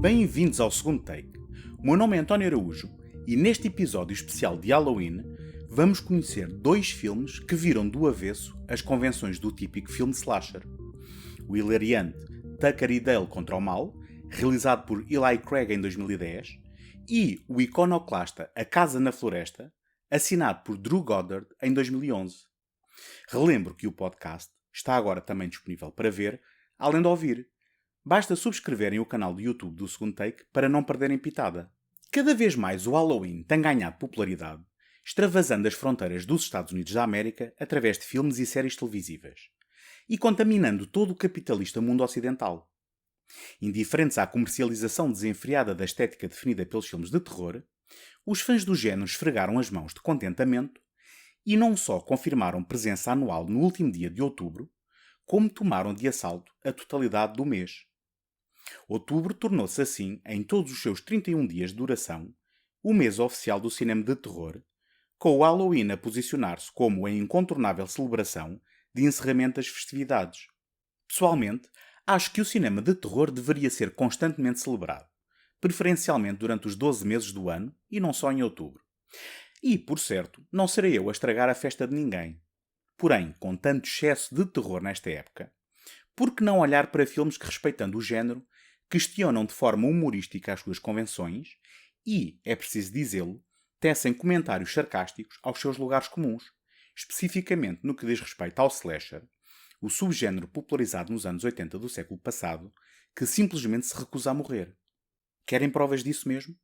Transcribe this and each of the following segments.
Bem-vindos ao segundo take. O meu nome é António Araújo e neste episódio especial de Halloween vamos conhecer dois filmes que viram do avesso as convenções do típico filme slasher. O hilariante Tucker e Dale contra o Mal, realizado por Eli Craig em 2010, e o iconoclasta A Casa na Floresta, assinado por Drew Goddard em 2011. Relembro que o podcast está agora também disponível para ver, além de ouvir. Basta subscreverem o canal do YouTube do Segundo Take para não perderem pitada. Cada vez mais o Halloween tem ganhado popularidade, extravasando as fronteiras dos Estados Unidos da América através de filmes e séries televisivas, e contaminando todo o capitalista mundo ocidental. Indiferentes à comercialização desenfreada da estética definida pelos filmes de terror, os fãs do género esfregaram as mãos de contentamento e não só confirmaram presença anual no último dia de outubro, como tomaram de assalto a totalidade do mês. Outubro tornou-se assim, em todos os seus 31 dias de duração, o mês oficial do cinema de terror, com o Halloween a posicionar-se como a incontornável celebração de encerramento das festividades. Pessoalmente, acho que o cinema de terror deveria ser constantemente celebrado, preferencialmente durante os 12 meses do ano e não só em outubro. E, por certo, não serei eu a estragar a festa de ninguém. Porém, com tanto excesso de terror nesta época, por que não olhar para filmes que, respeitando o género, questionam de forma humorística as suas convenções e, é preciso dizê-lo, tecem comentários sarcásticos aos seus lugares comuns, especificamente no que diz respeito ao slasher, o subgénero popularizado nos anos 80 do século passado, que simplesmente se recusa a morrer. Querem provas disso mesmo?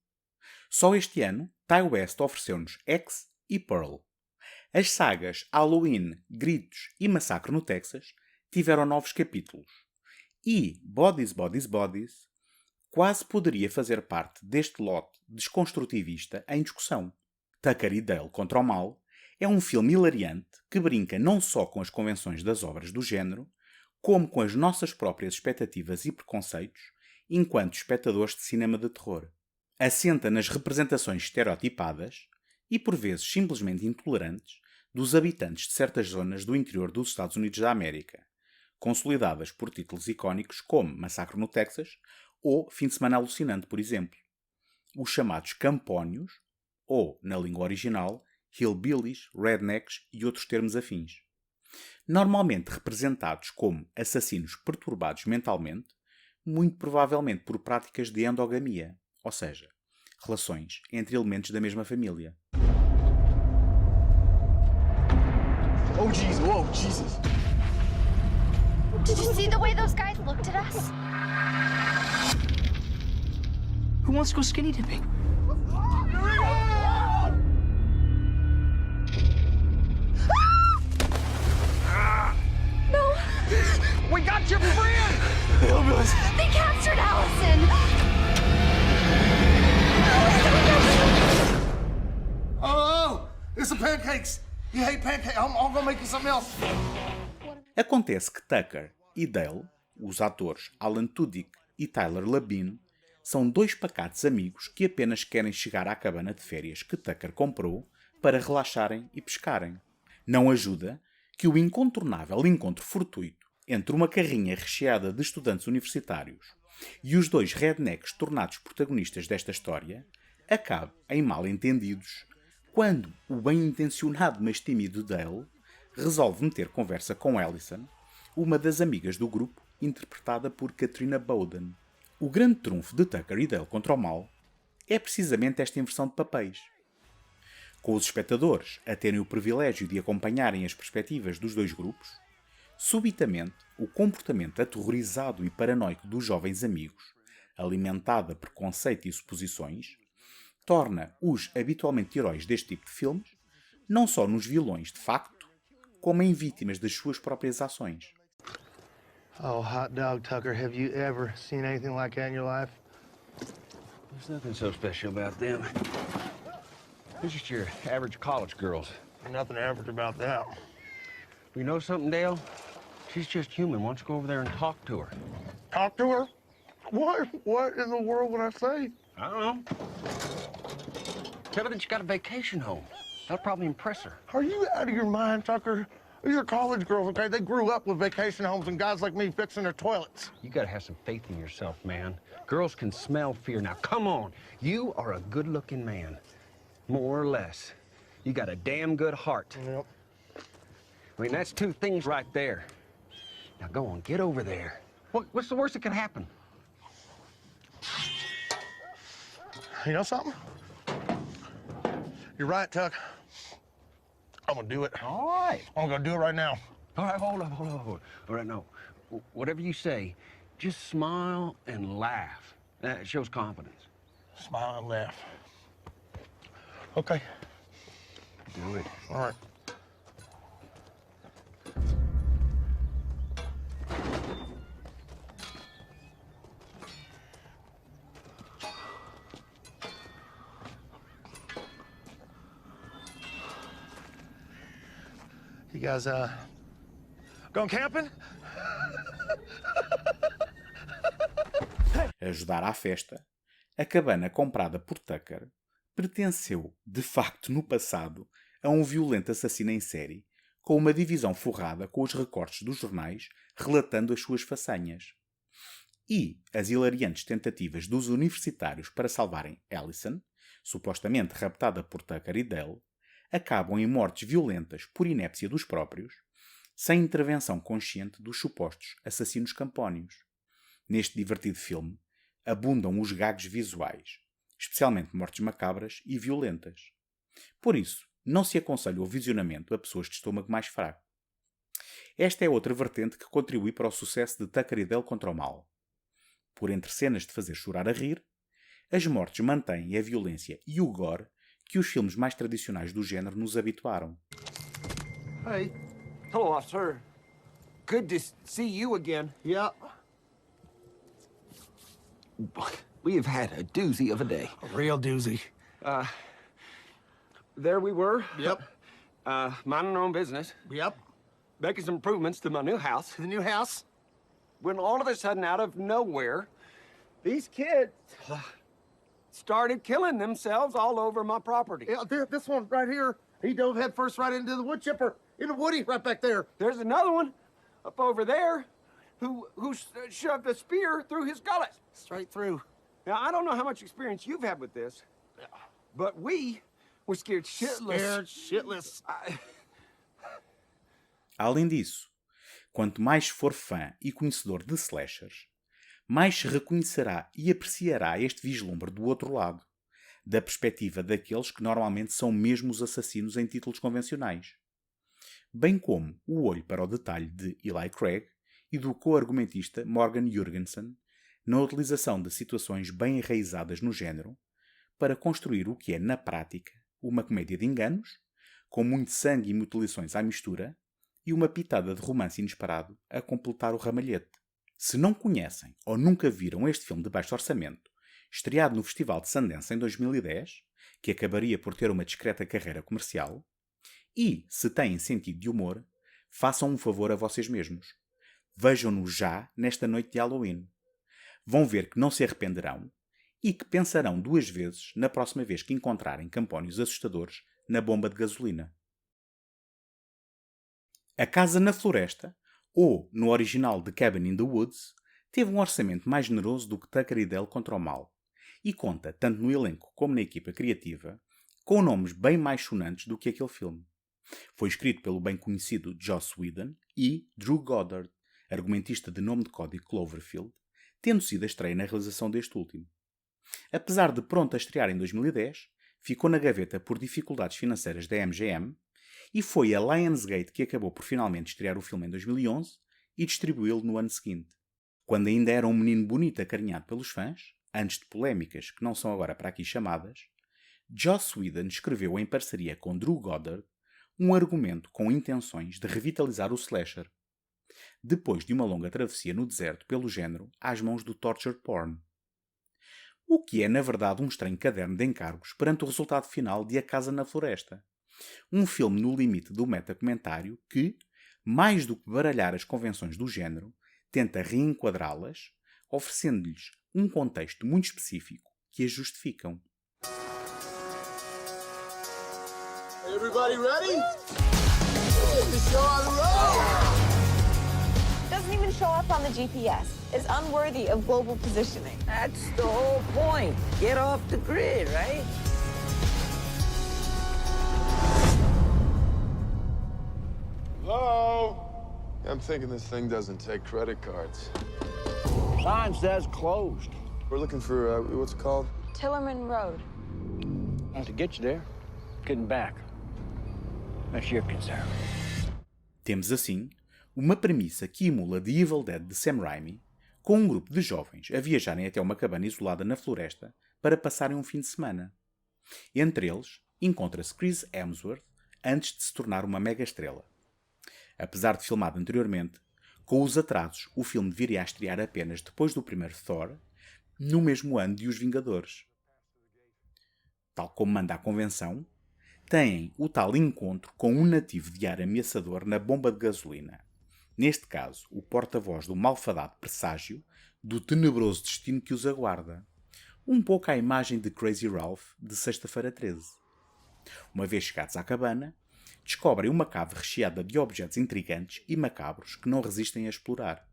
Só este ano, Ty West ofereceu-nos X e Pearl. As sagas Halloween, Gritos e Massacre no Texas tiveram novos capítulos. E Bodies, Bodies, Bodies quase poderia fazer parte deste lote desconstrutivista em discussão. Tucker e Dale contra o Mal é um filme hilariante que brinca não só com as convenções das obras do género, como com as nossas próprias expectativas e preconceitos enquanto espectadores de cinema de terror. Assenta nas representações estereotipadas e por vezes simplesmente intolerantes dos habitantes de certas zonas do interior dos Estados Unidos da América, consolidadas por títulos icónicos como Massacre no Texas ou Fim de Semana Alucinante, por exemplo. Os chamados campónios, ou, na língua original, hillbillies, rednecks e outros termos afins. Normalmente representados como assassinos perturbados mentalmente, muito provavelmente por práticas de endogamia, ou seja, relações entre elementos da mesma família. Oh, jeez. Whoa, Jesus. Did you see the way those guys looked at us? Who wants to go skinny dipping? No, We got your friend! Hillbillies. they captured Allison! Oh, it's some pancakes. You hate pancakes? I'm gonna make you something else. Acontece que Tucker e Dale, os atores Alan Tudyk e Tyler Labine, são dois pacatos amigos que apenas querem chegar à cabana de férias que Tucker comprou para relaxarem e pescarem. Não ajuda que o incontornável encontro fortuito entre uma carrinha recheada de estudantes universitários e os dois rednecks tornados protagonistas desta história acabe em mal-entendidos quando o bem-intencionado mas tímido Dale resolve meter conversa com Allison, uma das amigas do grupo, interpretada por Katrina Bowden. O grande trunfo de Tucker e Dale contra o Mal é precisamente esta inversão de papéis. Com os espectadores a terem o privilégio de acompanharem as perspectivas dos dois grupos, subitamente o comportamento aterrorizado e paranoico dos jovens amigos, alimentado a preconceito e suposições, torna os habitualmente heróis deste tipo de filmes não só nos vilões de facto, como em vítimas das suas próprias ações. Oh, hot dog, Tucker, have you ever seen anything like that in your life? There's nothing so special about them. They're just your average college girls. Nothing average about that. You know something, Dale? She's just human. Why don't you go over there and talk to her? Talk to her? What in the world would I say? I don't know. Tell her that you got a vacation home. That'll probably impress her. Are you out of your mind, Tucker? These are college girls, okay? They grew up with vacation homes and guys like me fixing their toilets. You gotta have some faith in yourself, man. Girls can smell fear. Now, come on. You are a good-looking man. More or less. You got a damn good heart. Yep. I mean, that's two things right there. Now, go on, get over there. What's the worst that could happen? You know something? You're right, Tuck. I'm gonna do it. All right. I'm gonna do it right now. All right, hold up. All right, no. Whatever you say, just smile and laugh. That shows confidence. Smile and laugh. Okay. Do it. All right. You guys, going camping? Ajudar à festa, a cabana comprada por Tucker pertenceu, de facto no passado, a um violento assassino em série, com uma divisão forrada com os recortes dos jornais relatando as suas façanhas. E as hilariantes tentativas dos universitários para salvarem Allison, supostamente raptada por Tucker e Dale, acabam em mortes violentas por inépcia dos próprios, sem intervenção consciente dos supostos assassinos campónios. Neste divertido filme, abundam os gags visuais, especialmente mortes macabras e violentas. Por isso, não se aconselha o visionamento a pessoas de estômago mais fraco. Esta é outra vertente que contribui para o sucesso de Tucker e Dale contra o mal. Por entre cenas de fazer chorar a rir, as mortes mantêm a violência e o gore que os filmes mais tradicionais do género nos habituaram. Hey. Hello, officer. Good to see you again. Yeah. We have had a doozy of a day. A real doozy. There we were. Yep. Minding our own business. Yep. Making some improvements to my new house. To the new house? When all of a sudden, out of nowhere, these kids started killing themselves all over my property. Yeah, this one right here, he dove head first right into the wood chipper. In the woody right back there. There's another one up over there who shoved a spear through his gullet. Straight through. Now, I don't know how much experience you've had with this, but we were scared shitless. Scared shitless. Além disso, quanto mais for fã e conhecedor de slashers, mais se reconhecerá e apreciará este vislumbre do outro lado, da perspectiva daqueles que normalmente são mesmo os assassinos em títulos convencionais. Bem como o olho para o detalhe de Eli Craig e do co-argumentista Morgan Jurgensen na utilização de situações bem enraizadas no género para construir o que é, na prática, uma comédia de enganos, com muito sangue e mutilações à mistura e uma pitada de romance inesperado a completar o ramalhete. Se não conhecem ou nunca viram este filme de baixo orçamento, estreado no Festival de Sundance em 2010, que acabaria por ter uma discreta carreira comercial, e, se têm sentido de humor, façam um favor a vocês mesmos. Vejam-no já nesta noite de Halloween. Vão ver que não se arrependerão e que pensarão duas vezes na próxima vez que encontrarem campónios assustadores na bomba de gasolina. A Casa na Floresta, ou, no original The Cabin in the Woods, teve um orçamento mais generoso do que Tucker e Dale contra o mal, e conta, tanto no elenco como na equipa criativa, com nomes bem mais sonantes do que aquele filme. Foi escrito pelo bem conhecido Joss Whedon e Drew Goddard, argumentista de nome de código Cloverfield, tendo sido a estreia na realização deste último. Apesar de pronto a estrear em 2010, ficou na gaveta por dificuldades financeiras da MGM, e foi a Lionsgate que acabou por finalmente estrear o filme em 2011 e distribuí-lo no ano seguinte. Quando ainda era um menino bonito acarinhado pelos fãs, antes de polémicas que não são agora para aqui chamadas, Joss Whedon escreveu em parceria com Drew Goddard um argumento com intenções de revitalizar o slasher, depois de uma longa travessia no deserto pelo género às mãos do torture porn. O que é, na verdade, um estranho caderno de encargos perante o resultado final de A Casa na Floresta. Um filme no limite do metacomentário que, mais do que baralhar as convenções do género, tenta reenquadrá-las, oferecendo-lhes um contexto muito específico que as justificam. Everybody ready? Doesn't even show up on the GPS. It's unworthy of global positioning. That's the whole point. Get off the grid, right? Hello? I'm thinking this thing doesn't take credit cards. Sign says closed. We're looking for, what's it called? Tillerman Road. To get you there, getting back. That's your concern. Temos assim uma premissa que emula The Evil Dead de Sam Raimi, com um grupo de jovens a viajarem até uma cabana isolada na floresta para passarem um fim de semana. Entre eles, encontra-se Chris Hemsworth antes de se tornar uma mega estrela. Apesar de filmado anteriormente, com os atrasos, o filme viria a estrear apenas depois do primeiro Thor, no mesmo ano de Os Vingadores. Tal como manda a convenção, têm o tal encontro com um nativo de ar ameaçador na bomba de gasolina. Neste caso, o porta-voz do malfadado presságio do tenebroso destino que os aguarda. Um pouco à imagem de Crazy Ralph de Sexta-feira 13. Uma vez chegados à cabana, descobrem uma cave recheada de objetos intrigantes e macabros que não resistem a explorar,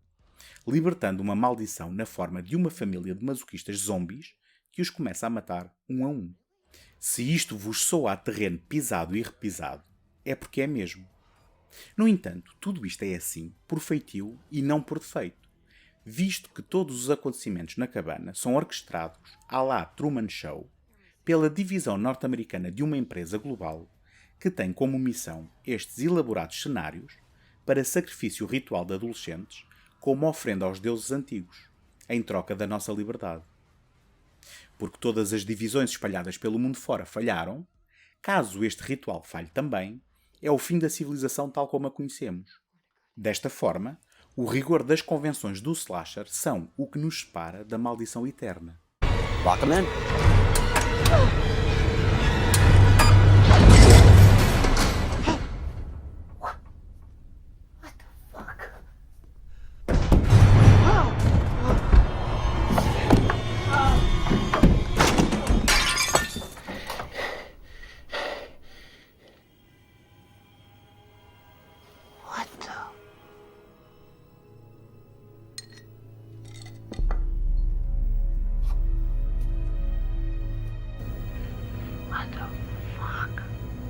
libertando uma maldição na forma de uma família de masoquistas zombies que os começa a matar um a um. Se isto vos soa a terreno pisado e repisado, é porque é mesmo. No entanto, tudo isto é assim por feitio e não por defeito, visto que todos os acontecimentos na cabana são orquestrados à la Truman Show pela divisão norte-americana de uma empresa global que tem como missão estes elaborados cenários para sacrifício ritual de adolescentes como oferenda aos deuses antigos, em troca da nossa liberdade. Porque todas as divisões espalhadas pelo mundo fora falharam, caso este ritual falhe também, é o fim da civilização tal como a conhecemos. Desta forma, o rigor das convenções do slasher são o que nos separa da maldição eterna. Lock 'em in.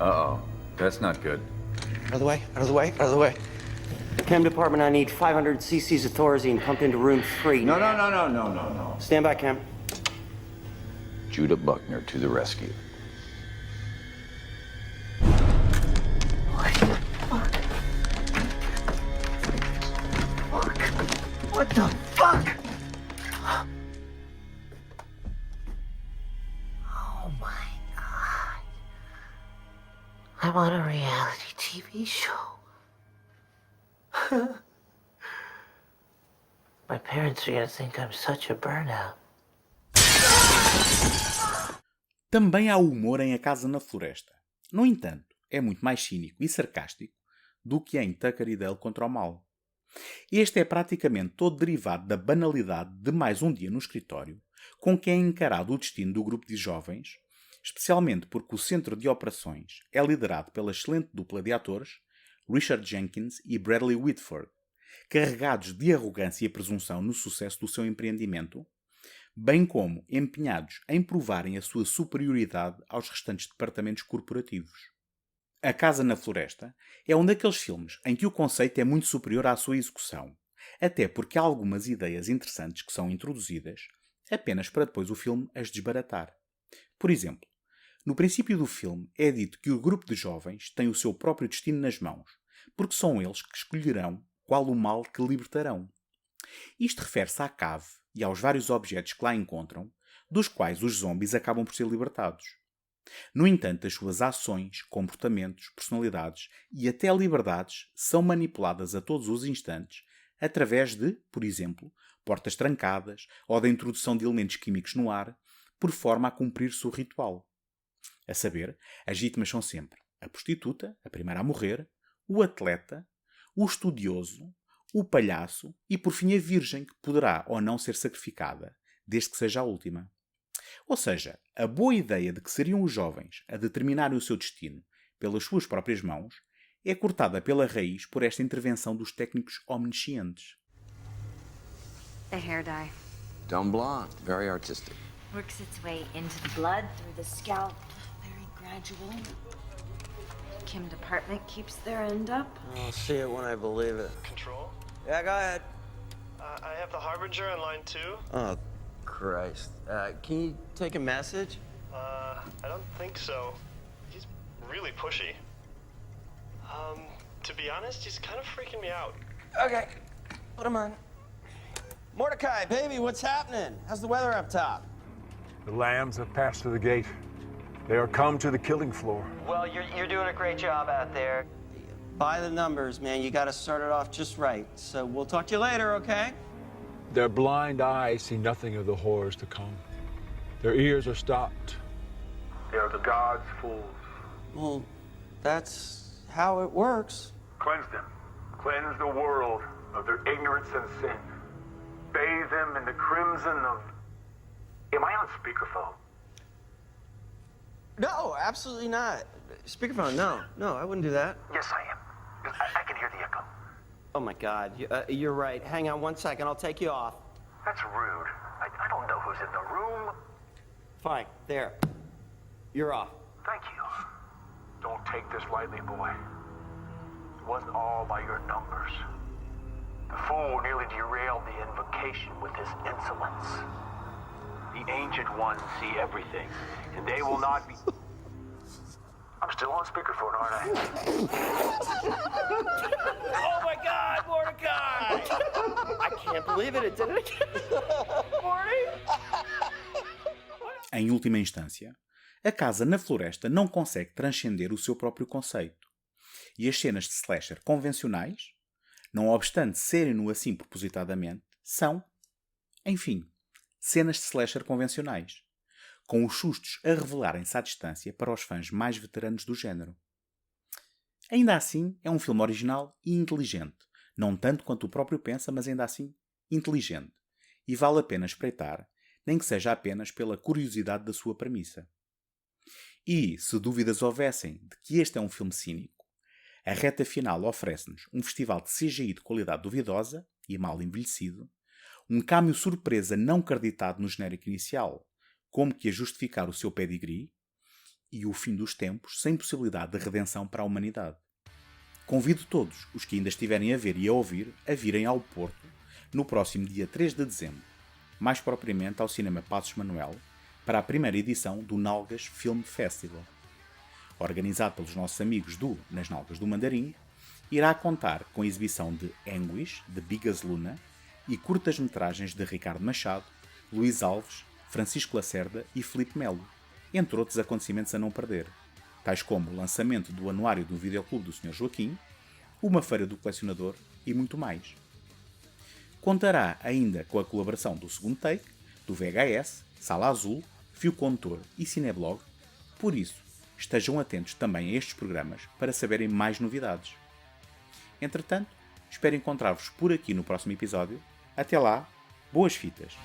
Uh-oh. That's not good. Out of the way, out of the way, out of the way. Chem department, I need 500 cc's of Thorazine pumped into room 3. No. Stand by, Chem. Judah Buckner to the rescue. What the fuck? Oh my God. I'm on a reality TV show. My parents are gonna think I'm such a burnout. Também há humor em A Casa na Floresta. No entanto, é muito mais cínico e sarcástico do que em Tucker e Dale contra o Mal. Este é praticamente todo derivado da banalidade de mais um dia no escritório, com que é encarado o destino do grupo de jovens, especialmente porque o centro de operações é liderado pela excelente dupla de atores Richard Jenkins e Bradley Whitford, carregados de arrogância e presunção no sucesso do seu empreendimento, bem como empenhados em provarem a sua superioridade aos restantes departamentos corporativos. A Casa na Floresta é um daqueles filmes em que o conceito é muito superior à sua execução, até porque há algumas ideias interessantes que são introduzidas apenas para depois o filme as desbaratar. Por exemplo, no princípio do filme é dito que o grupo de jovens tem o seu próprio destino nas mãos, porque são eles que escolherão qual o mal que libertarão. Isto refere-se à cave e aos vários objetos que lá encontram, dos quais os zombies acabam por ser libertados. No entanto, as suas ações, comportamentos, personalidades e até liberdades são manipuladas a todos os instantes através de, por exemplo, portas trancadas ou da introdução de elementos químicos no ar, por forma a cumprir-se o ritual. A saber, as vítimas são sempre a prostituta, a primeira a morrer, o atleta, o estudioso, o palhaço e, por fim, a virgem, que poderá ou não ser sacrificada, desde que seja a última. Ou seja, a boa ideia de que seriam os jovens a determinarem o seu destino pelas suas próprias mãos é cortada pela raiz por esta intervenção dos técnicos omniscientes. The hair dye Dumb blonde, very artistic. Works its way into the blood, through the scalp. Very gradual. Kim Department keeps their end up. I'll see it when I believe it. Control? Yeah, go ahead. I have the Harbinger on line 2. Oh, Christ. Can you take a message? I don't think so. He's really pushy. To be honest, he's kind of freaking me out. Okay. Put him on. Mordecai, baby, what's happening? How's the weather up top? The lambs have passed through the gate. They are come to the killing floor. Well, you're doing a great job out there. By the numbers, man. You got to start it off just right. So we'll talk to you later, okay? Their blind eyes see nothing of the horrors to come. Their ears are stopped. They are the gods' fools. Well, that's how it works. Cleanse them. Cleanse the world of their ignorance and sin. Bathe them in the crimson of... Am I on speakerphone? No, absolutely not. Speakerphone, no, I wouldn't do that. Yes, I am. I can hear the echo. Oh, my God. You're right. Hang on one second. I'll take you off. That's rude. I don't know who's in the room. Fine. There. You're off. Thank you. Don't take this lightly, boy. It wasn't all by your numbers. The fool nearly derailed the invocation with his insolence. The Ancient Ones see everything, and they will not be... I'm still on speakerphone, aren't I? Oh, my God, Mordecai! I can't believe it. It did it again. Morty? Em última instância, a casa na floresta não consegue transcender o seu próprio conceito. E as cenas de slasher convencionais, não obstante serem-no assim propositadamente, são, enfim, cenas de slasher convencionais, com os sustos a revelarem-se à distância para os fãs mais veteranos do género. Ainda assim, é um filme original e inteligente, não tanto quanto o próprio pensa, mas ainda assim inteligente, e vale a pena espreitar, nem que seja apenas pela curiosidade da sua premissa. E, se dúvidas houvessem de que este é um filme cínico, a reta final oferece-nos um festival de CGI de qualidade duvidosa e mal envelhecido, um cameo surpresa não creditado no genérico inicial, como que a justificar o seu pedigree, e o fim dos tempos sem possibilidade de redenção para a humanidade. Convido todos os que ainda estiverem a ver e a ouvir a virem ao Porto no próximo dia 3 de dezembro, mais propriamente ao Cinema Passos Manuel, para a primeira edição do Nalgas Film Festival. Organizado pelos nossos amigos do Nas Nalgas do Mandarim, irá contar com a exibição de Anguish, de Bigas Luna, e curtas-metragens de Ricardo Machado, Luís Alves, Francisco Lacerda e Filipe Melo, entre outros acontecimentos a não perder, tais como o lançamento do anuário do Videoclube do Sr. Joaquim, uma feira do colecionador e muito mais. Contará ainda com a colaboração do Segundo Take, do VHS, Sala Azul, Fio Condutor e Cineblog, por isso, estejam atentos também a estes programas para saberem mais novidades. Entretanto, espero encontrar-vos por aqui no próximo episódio. Até lá, boas fitas!